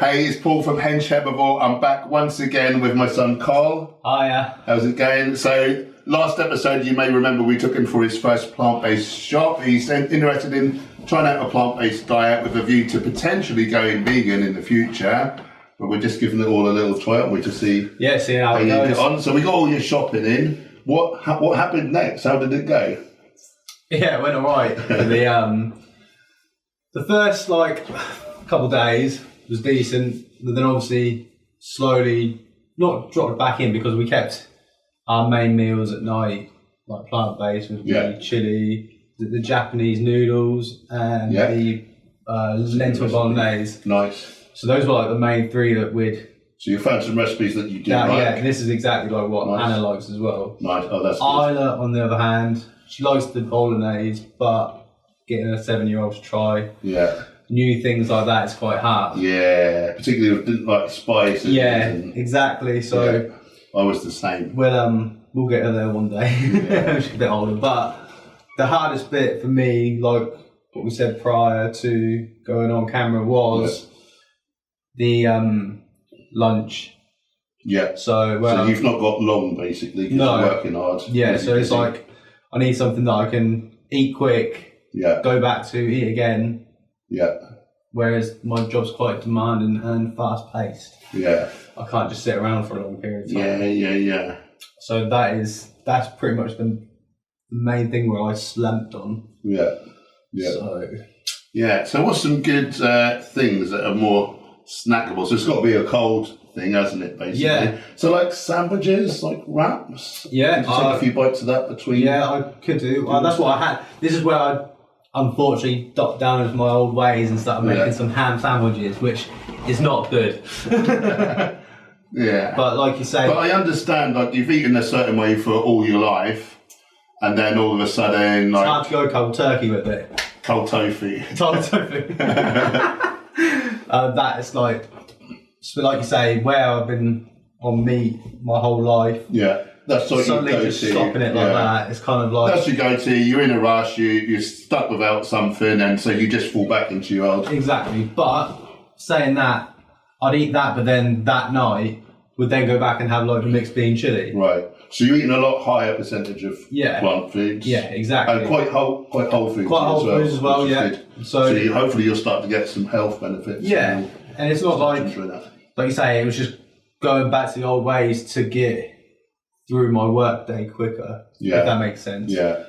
Hey, it's Paul from Hench Herbivore. I'm back once again with my son Karl. Hiya. How's it going? So, last episode, you may remember we took him for his first plant-based shop. He's interested in trying out a plant-based diet with a view to potentially going vegan in the future. But we're just giving it all a little try, aren't we, to see see how it you goes. get on. So we got all your shopping in. What happened next? How did it go? Yeah, it went alright. The first couple of days was decent, but then obviously slowly not dropped it back in because we kept our main meals at night like plant-based with chili, the Japanese noodles, and the lentil bolognese. Nice. So those were like the main three that we'd. So you found some recipes that you did like. Yeah, this is exactly like what Anna likes as well. Nice. Oh, that's good. Isla, on the other hand, she likes the bolognese, but getting a 7-year-old to try new things like that is quite hard. Yeah, particularly with like spice. Exactly. So I was the same. We'll get her there one day. She's a bit older, but the hardest bit for me, like what we said prior to going on camera, was the lunch. Yeah. So you've not got long basically because you're working hard. Yeah. So it's like I need something that I can eat quick. Yeah. Go back to eat again. Yeah. Whereas my job's quite demanding and fast paced. Yeah. I can't just sit around for a long period of time. Yeah. So that's pretty much the main thing where I slumped on. Yeah. So what's some good things that are more snackable? So it's got to be a cold thing, hasn't it, basically? Yeah. So like sandwiches, like wraps? Yeah. Could you take a few bites of that between? Yeah, I could do. That's what I had. This is where I unfortunately docked down with my old ways and started making some ham sandwiches, which is not good. Yeah. But like you say... But I understand, like, you've eaten a certain way for all your life, and then all of a sudden, like... It's hard to go cold turkey with it. Cold tofu. Cold tofu. That is like you say, where I've been on meat my whole life. Yeah. That's what suddenly you go just to. stopping it like that. It's kind of like... That's your go-to. You're in a rush, you're stuck without something, and so you just fall back into your old... Exactly. But saying that, I'd eat that, but then that night would then go back and have like a mixed bean chili. Right. So you're eating a lot higher percentage of plant foods. Yeah, exactly. And quite whole foods. Quite whole foods as well, yeah. Good. So hopefully you'll start to get some health benefits. Yeah. And it's not like you say, it was just going back to the old ways to get through my work day quicker. Yeah. If that makes sense. Yeah.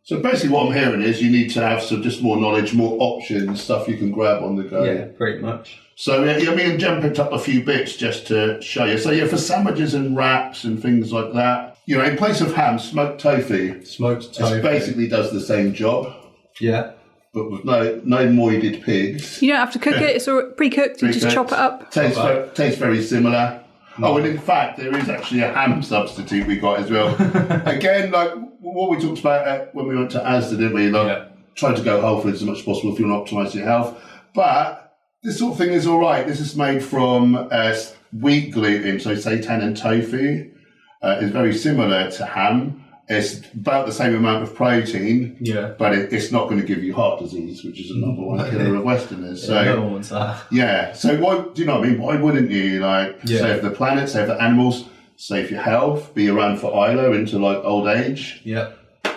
So basically what I'm hearing is you need to have some just more knowledge, more options, stuff you can grab on the go. Yeah, pretty much. So me and Jen picked up a few bits just to show you. So for sandwiches and wraps and things like that, in place of ham, smoked tofu. Smoked tofu. It basically does the same job. Yeah. But with no moided pigs. You don't have to cook it, it's all pre-cooked, you just chop it up. Tastes very similar. Oh, and in fact, there is actually a ham substitute we got as well. Again, like what we talked about when we went to Asda, didn't we? Trying to go whole foods as much as possible if you want to optimise your health. But this sort of thing is all right. This is made from wheat gluten, so seitan and tofu. It's very similar to ham. It's about the same amount of protein, but it's not going to give you heart disease, which is a number one killer of Westerners. So no one wants that. Yeah. So why? Do you know what I mean? Why wouldn't you save the planet, save the animals, save your health, be around for Isla into old age? Yeah.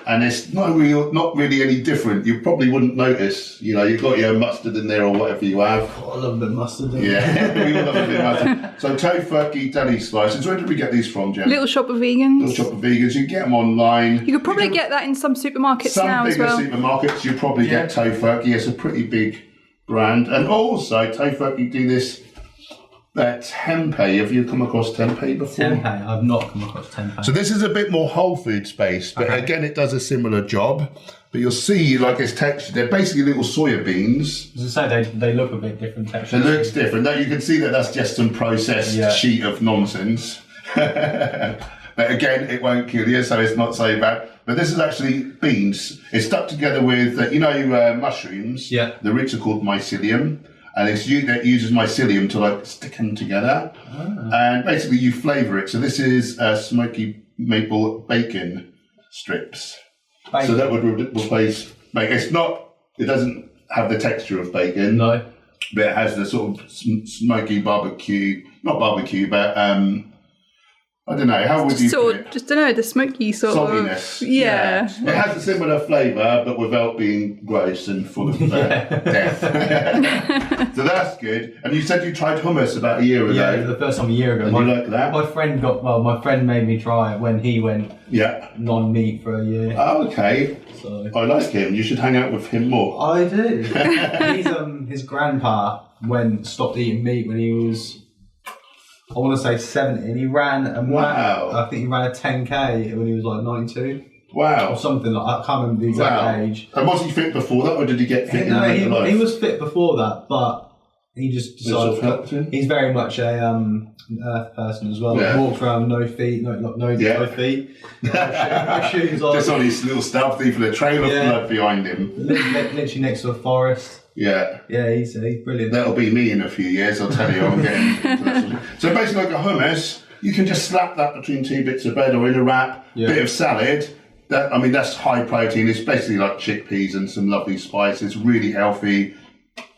And it's not really any different. You probably wouldn't notice. You've got your mustard in there or whatever you have. I love a bit of mustard. Yeah, we all love a bit of mustard. So tofurkey deli slices. Where did we get these from, Jen? Little Shop of Vegans. Little Shop of Vegans. You can get them online. You could probably get that in some supermarkets now as well. Some bigger supermarkets, you probably get tofurkey. It's a pretty big brand. And also, tofurkey do this tempeh. Have you come across tempeh before? Tempeh, I've not come across tempeh. So this is a bit more whole food based, but again, it does a similar job. But you'll see, its texture. They're basically little soya beans. As I say, they look a bit different texture. It looks different. Now you can see that's just some processed sheet of nonsense. But again, it won't kill you, so it's not so bad. But this is actually beans. It's stuck together with, mushrooms. Yeah. The roots are called mycelium. And it uses mycelium to stick them together. And basically you flavour it. So this is smoky maple bacon strips. So that would replace bacon. It doesn't have the texture of bacon. No. but it has the sort of smoky barbecue, not barbecue, but I don't know, how would you put it? Just don't know, the smoky sort Saltiness. of. Yeah. It has a similar flavour, but without being gross and full of death. So that's good. And you said you tried hummus about a year ago. Yeah, for the first time a year ago. And you like that? My friend made me try it when he went non-meat for a year. Oh, okay. So I like him. You should hang out with him more. I do. His grandpa stopped eating meat when he was, I want to say 70, and he ran I think he ran a 10k when he was like 92. Wow. Or something like that. I can't remember the exact age. And was he fit before that, or did he get fit in later life? He was fit before that, but he just decided he's very much a an earth person as well. Yeah. He walks around with no feet, no feet, no shoes on. Just on his little stealth thief with a trail of blood behind him. Literally next to a forest. Yeah. Yeah, he's brilliant. That'll be me in a few years, I'll tell you. I'm getting so basically like a hummus, you can just slap that between two bits of bread or in a wrap, bit of salad. That's high protein. It's basically like chickpeas and some lovely spices, really healthy,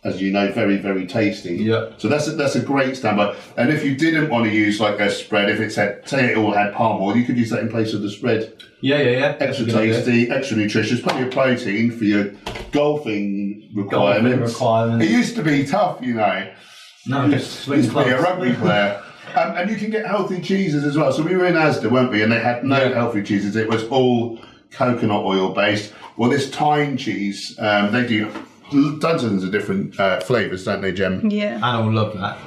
as you know, very, very tasty. Yeah. So that's a great standby. And if you didn't want to use like a spread, if it said, say it all had palm oil, you could use that in place of the spread. Yeah. Extra tasty, extra nutritious, plenty of protein for your golfing requirements. It used to be tough, you know. No, just used to be a rugby player. And you can get healthy cheeses as well. So we were in Asda, weren't we? And they had no healthy cheeses. It was all coconut oil based. Well, this Tyne cheese, they do dozens of different flavours, don't they, Jem? Yeah. And I love that.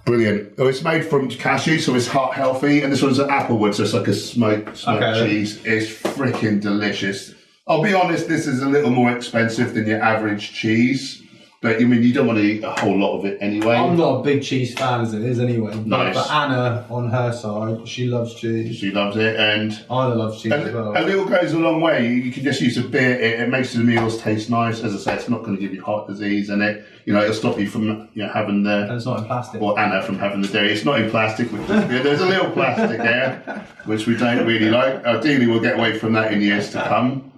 Brilliant. Oh, it's made from cashew, so it's heart healthy. And this one's an applewood, so it's like a smoked cheese. It's freaking delicious. I'll be honest, this is a little more expensive than your average cheese. But you don't want to eat a whole lot of it anyway. I'm not a big cheese fan as it is anyway. Nice. But Anna, on her side, she loves cheese. She loves it, and I love cheese as well. A little goes a long way. You can just use a bit. It makes the meals taste nice. As I say, it's not going to give you heart disease, and it'll stop you from having the. And it's not in plastic. Or Anna from having the dairy. It's not in plastic, which is good. There's a little plastic there, which we don't really like. Ideally, we'll get away from that in years to come.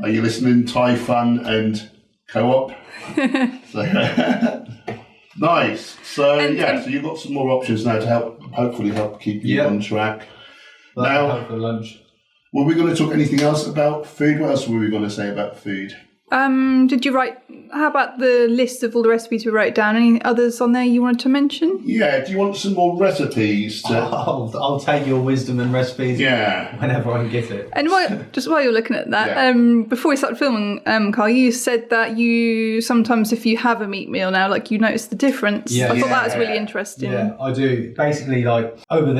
Are you listening, Thai Fun and Co-op? So, nice. So so you've got some more options now to hopefully help keep you on track. Now, for lunch. were we going to talk anything else about food? What else were we going to say about food? Did you write? How about the list of all the recipes we wrote down? Any others on there you wanted to mention? Yeah. Do you want some more recipes? I'll take your wisdom and recipes. Yeah. Whenever I can get it. And while you're looking at that, before we started filming, Karl, you said that you sometimes, if you have a meat meal now, like you notice the difference. Yeah. I thought that was really interesting. Yeah, I do. Basically, like over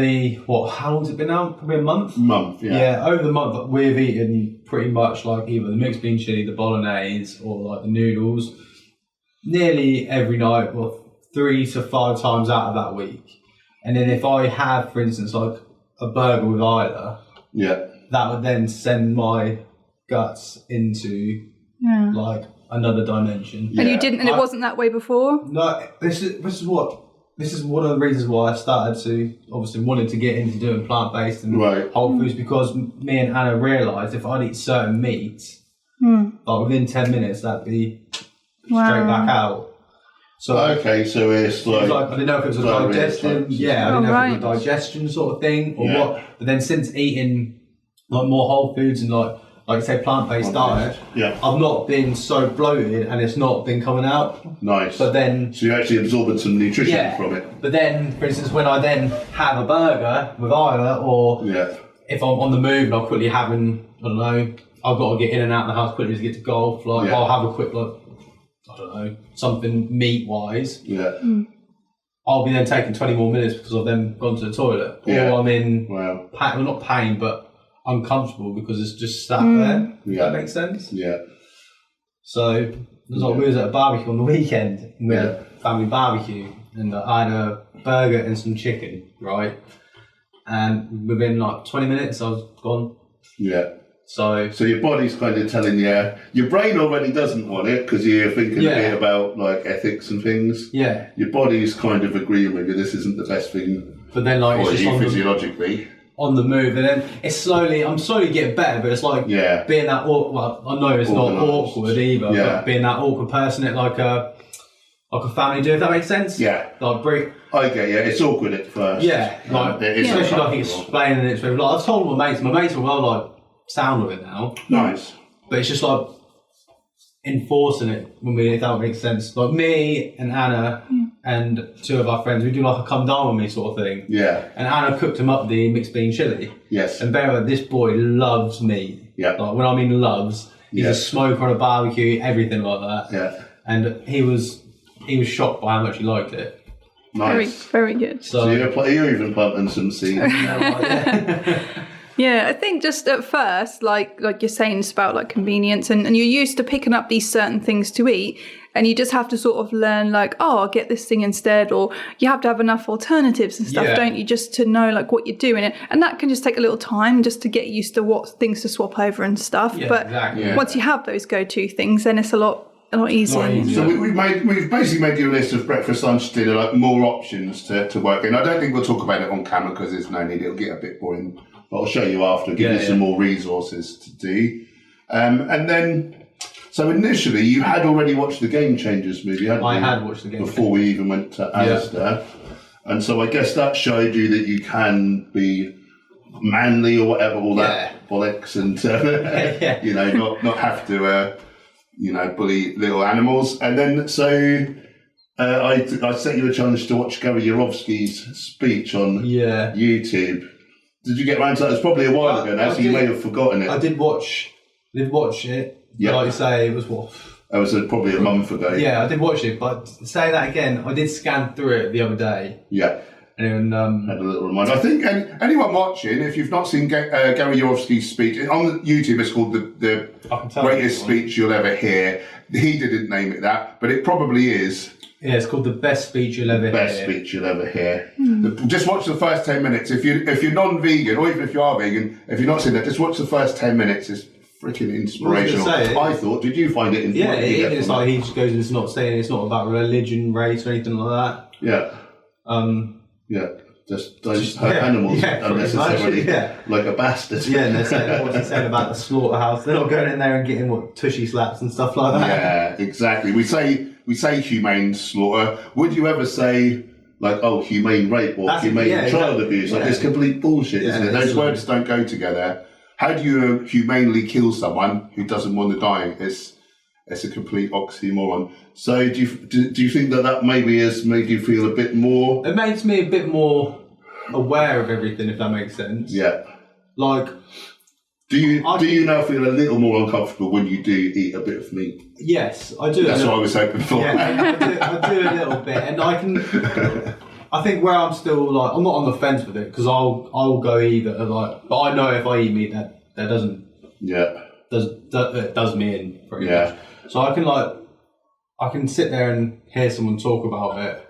how long's it been now? Probably a month. Yeah, over the month we've eaten pretty much like either the mixed bean chili, the bolognese, or like the noodles. Nearly every night, 3 to 5 times out of that week. And then if I have, for instance, like a burger with Isla, that would then send my guts into like another dimension. And you didn't, and it wasn't that way before? No, this is one of the reasons why I started to obviously wanted to get into doing plant-based and whole foods, because me and Anna realised if I'd eat certain meats, like within 10 minutes that'd be straight back out. So so it's like I didn't know if it was a digestion. Yeah, I didn't know if it was a digestion sort of thing or what. But then since eating like more whole foods and like I say plant-based diet, I've not been so bloated and it's not been coming out. Nice. But then so you're actually absorbing some nutrition from it. But then, for instance, when I then have a burger with Isla, or if I'm on the move and I'm quickly having, I don't know, I've got to get in and out of the house quickly to get to golf. Like I'll have a quick I don't know, something meat-wise. Yeah. I'll be then taking 20 more minutes because I've then gone to the toilet. Or I'm in pain, not pain, but uncomfortable because it's just sat there. Does that make sense? Yeah. So, it was like we was at a barbecue on the weekend, and we had a family barbecue, and I had a burger and some chicken, right? And within like 20 minutes, I was gone. Yeah. So your body's kind of telling you, your brain already doesn't want it because you're thinking a bit about like ethics and things. Yeah. Your body's kind of agreeing with you, this isn't the best thing. But then like for it's just you physiologically. On the move, and then I'm slowly getting better, but it's like being that I know it's not awkward either, but being that awkward person at like like a family do, if that makes sense. Yeah. Like brief. I get you. It's awkward at first. Yeah, like especially like explaining it to people. Like I've told my mates are well like sound with it now. Nice. But it's just like enforcing it if that makes sense. Like me and Anna and two of our friends, we do like a come down with me sort of thing. Yeah. And Anna cooked him up the mixed bean chili. Yes. And bear in mind, this boy loves meat. Yeah. Like when I mean loves, he's a smoker on a barbecue, everything like that. Yeah. And he was shocked by how much he liked it. Nice. Very, very good. So you're even planting some seeds. Yeah, I think just at first, like you're saying, it's about like convenience, and you're used to picking up these certain things to eat, and you just have to sort of learn like, oh, I'll get this thing instead, or you have to have enough alternatives and stuff, don't you, just to know like what you're doing, and that can just take a little time just to get used to what things to swap over and stuff. Yeah, but exactly. once you have those go-to things, then it's a lot easier. So we've basically made you a list of breakfast, lunch, dinner, like more options to work in. I don't think we'll talk about it on camera because there's no need. It'll get a bit boring. But I'll show you after, give you some more resources to do. And then, so initially you had already watched the Game Changers movie, hadn't you? I had watched the Game Changers. Before we even went to Asda. And so I guess that showed you that you can be manly or whatever, all that bollocks, and you know, not have to bully little animals. And then I set you a challenge to watch Gary Yourofsky's speech on YouTube. Did you get around to that? It was probably a while ago now, so you may have forgotten it. I did watch it. Yeah. Like you say, it was what? That was probably a month ago. Yeah, I did watch it, but say that again, I did scan through it the other day. Yeah. And had a little reminder. I think anyone watching, if you've not seen Gary Yourofsky's speech, on YouTube it's called the greatest speech you'll ever hear. He didn't name it that, but it probably is. Yeah, it's called the best speech you'll ever hear. Best speech you'll ever hear. Just watch the first 10 minutes. If you're non-vegan, or even if you are vegan, if you're not seeing that, just watch the first 10 minutes. It's freaking inspirational. I thought. Did you find it inspirational? Yeah, it's like he just goes and it's not saying it's not about religion, race, or anything like that. Yeah. Just don't hurt animals unnecessarily, like a bastard. Yeah, and they're saying what's he saying about the slaughterhouse. They're not going in there and getting tushy slaps and stuff like that. Yeah, exactly. We say humane slaughter. Would you ever say like, humane rape or humane child abuse? Like, it's complete bullshit, isn't it? Those words don't go together. How do you humanely kill someone who doesn't want to die? It's a complete oxymoron. So do you think that maybe has made you feel a bit more? It makes me a bit more aware of everything, if that makes sense. Yeah. Like, do you now feel a little more uncomfortable when you do eat a bit of meat? Yes, I do. That's what I was hoping for. Yeah, I do a little bit, and I think where I'm still like, I'm not on the fence with it because I'll go either. Like, but I know if I eat meat, that doesn't. Yeah. That does me in pretty much. So I can sit there and hear someone talk about it.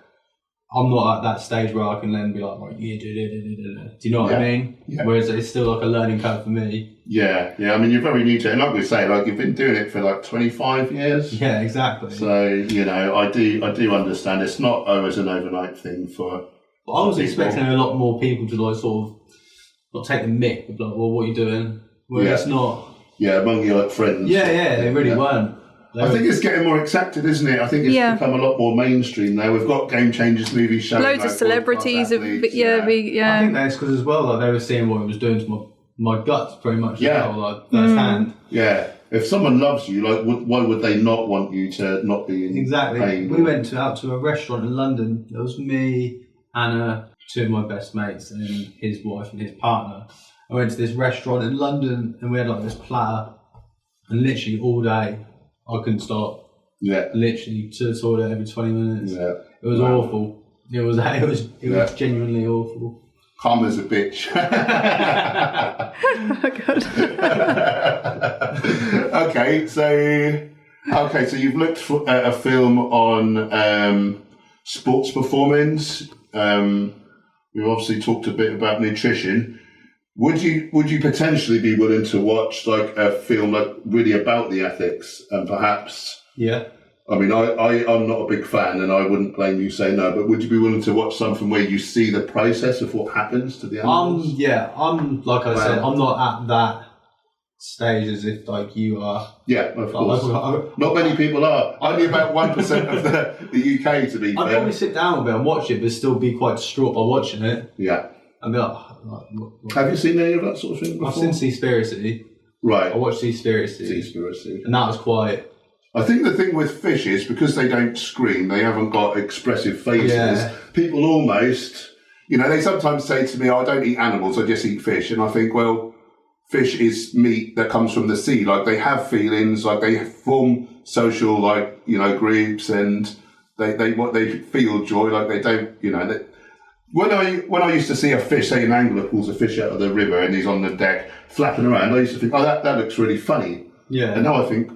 I'm not at that stage where I can then be like, do you know what I mean? Yeah. Whereas it's still like a learning curve for me. Yeah. I mean, you're very new to it, and like we say, like you've been doing it for like 25 years. Yeah, exactly. So I do understand. It's not always an overnight thing for. But I was expecting a lot more people to like sort of not take the mick of like, well, what are you doing? Whereas it's not. Yeah, among your like friends. Yeah, they really weren't. I think it's getting more accepted, isn't it? I think it's become a lot more mainstream now. We've got Game Changers movies showing. Loads of celebrities. I think that's because as well, like they were seeing what it was doing to my guts pretty much. Like firsthand. Yeah. If someone loves you, like, why would they not want you to not be in pain? We went out to a restaurant in London. There was me, Anna, two of my best mates, and his wife and his partner. I went to this restaurant in London and we had like this platter, and literally all day I couldn't stop. Yeah. Literally to the toilet every 20 minutes. Yeah. It was awful. It was genuinely awful. Karma's a bitch. Oh God. Okay, so you've looked at a film on sports performance. We've obviously talked a bit about nutrition. Would you potentially be willing to watch like a film like really about the ethics and perhaps? Yeah. I mean, I'm not a big fan, and I wouldn't blame you saying no. But would you be willing to watch something where you see the process of what happens to the animals? I'm like I said, I'm not at that stage as if like you are. Yeah, of course. Not many people are. Only about 1% of the UK, to be fair. I'd probably sit down with it and watch it, but still be quite distraught by watching it. Yeah. And be like, what? Have you seen any of that sort of thing before? I've seen Seaspiracy. Right. I watched Seaspiracy. Seaspiracy. And that was quite... I think the thing with fish is, because they don't scream, they haven't got expressive faces. Yeah. People almost, they sometimes say to me, I don't eat animals, I just eat fish. And I think, well, fish is meat that comes from the sea. Like, they have feelings, like they form social, groups, and they feel joy, like they don't, when I used to see a fish, say an angler pulls a fish out of the river and he's on the deck flapping around, I used to think, oh, that looks really funny. Yeah. And now I think,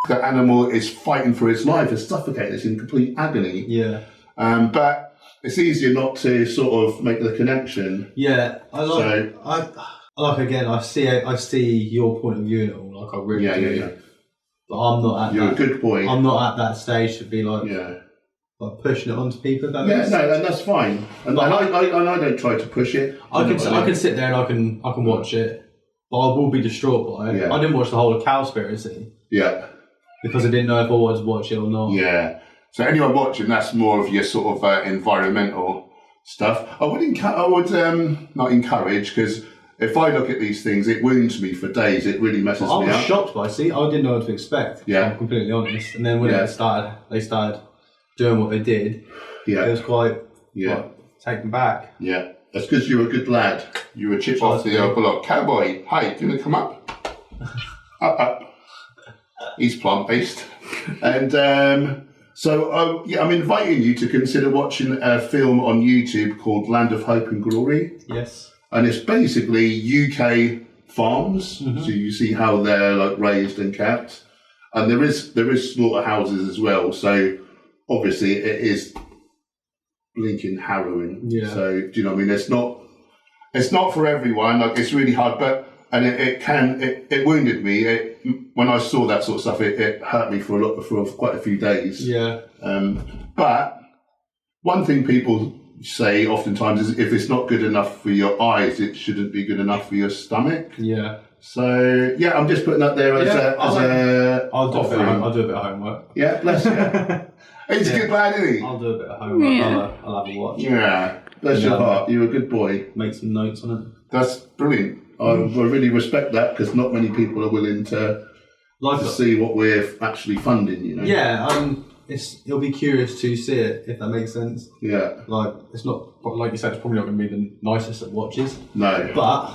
that animal is fighting for its life, is suffocating, it's in complete agony. Yeah. But it's easier not to sort of make the connection. Yeah. I see your point of view in it all, like I really do. Yeah. But I'm not at You're a good boy. I'm not at that stage to be like pushing it onto people. That makes sense. And that's fine. And I don't try to push it. I can sit there and I can watch it, but I will be distraught by it. Yeah. I didn't watch the whole of Cowspiracy. Yeah. Because I didn't know if I wanted to watch it or not. Yeah. So anyone watching, that's more of your sort of environmental stuff. I would not encourage, because if I look at these things, it wounds me for days. It really messes me up. I was shocked by it. I didn't know what to expect. Yeah. I'm completely honest. And then when they started doing what they did. Yeah. It was quite taken back. Yeah. That's because you're a good lad. You're a chip off the block. Cowboy, hey, do you want to come up? Up. He's plant-based. And so I'm inviting you to consider watching a film on YouTube called Land of Hope and Glory. Yes. And it's basically UK farms. Mm-hmm. So you see how they're raised and kept. And there is slaughterhouses as well. So obviously it is blinking harrowing. Yeah. So do you know what I mean? It's not for everyone. It's really hard, but it wounded me. When I saw that sort of stuff, it hurt me for quite a few days. Yeah. But one thing people say oftentimes is, if it's not good enough for your eyes, it shouldn't be good enough for your stomach. Yeah. So I'm just putting that there I'll do a bit of homework. Yeah, bless you. He's a good lad, isn't he? I'll do a bit of homework. Yeah. I'll have a watch. Yeah. Bless your heart. You're a good boy. Make some notes on it. That's brilliant. I really respect that, because not many people are willing to see what we're actually funding, Yeah, it'll be curious to see it, if that makes sense. Yeah. It's not, like you said, it's probably not going to be the nicest of watches. No. But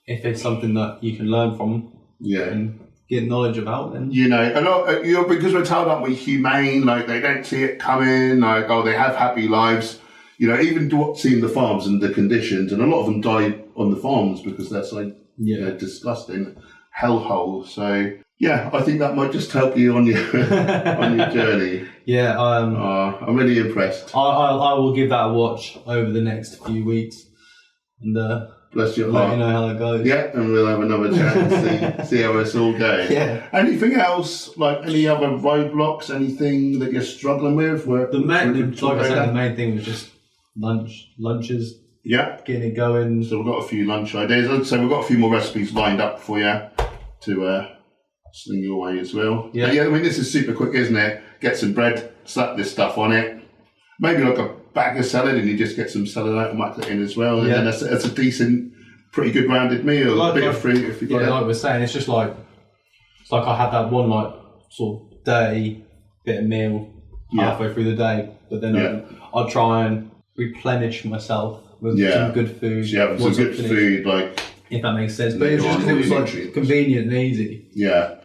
if it's something that you can learn from and get knowledge about, then... a lot, because we're told, aren't we, humane, they don't see it coming, they have happy lives. Even seeing the farms and the conditions, and a lot of them die on the farms because they're so disgusting hellhole. So I think that might just help you on your on your journey. Yeah, I'm really impressed. I will give that a watch over the next few weeks, and bless your let heart. you know how that goes. Yeah, and we'll have another chat and see how it's all going. Yeah. Anything else, any other roadblocks, anything that you're struggling with? The main thing was just lunches. Yeah. Getting it going. So we've got a few lunch ideas. So we've got a few more recipes lined up for you to sling your way as well. Yeah. But this is super quick, isn't it? Get some bread, slap this stuff on it. Maybe a bag of salad, and you just get some salad out and whack it in as well. And then that's a decent, pretty good rounded meal. A bit of fruit if you've got it. Like we're saying, it's like I had that one sort of day bit of meal halfway through the day, but then I'd try and replenish myself with some good food. So you have some good food, if that makes sense. But it was convenient and easy. Yeah.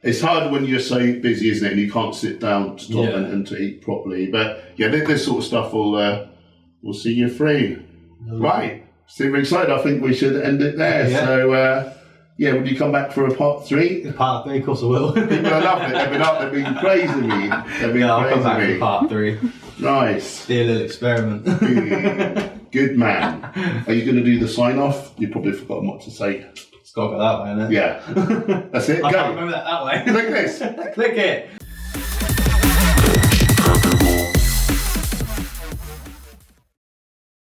It's hard when you're so busy, isn't it? And you can't sit down to stop and to eat properly. But this sort of stuff will see you through. Right. Super excited. I think we should end it there. Yeah. So, would you come back for a part 3? Part 3, of course I will. People are loving it. They've been praising me. I'll come back for part 3. Nice. Be a little experiment. Good man. Are you going to do the sign off? You've probably forgotten what to say. It's got to go that way, isn't it? Yeah. That's it. I Go. can't remember that way. Click this. Click it.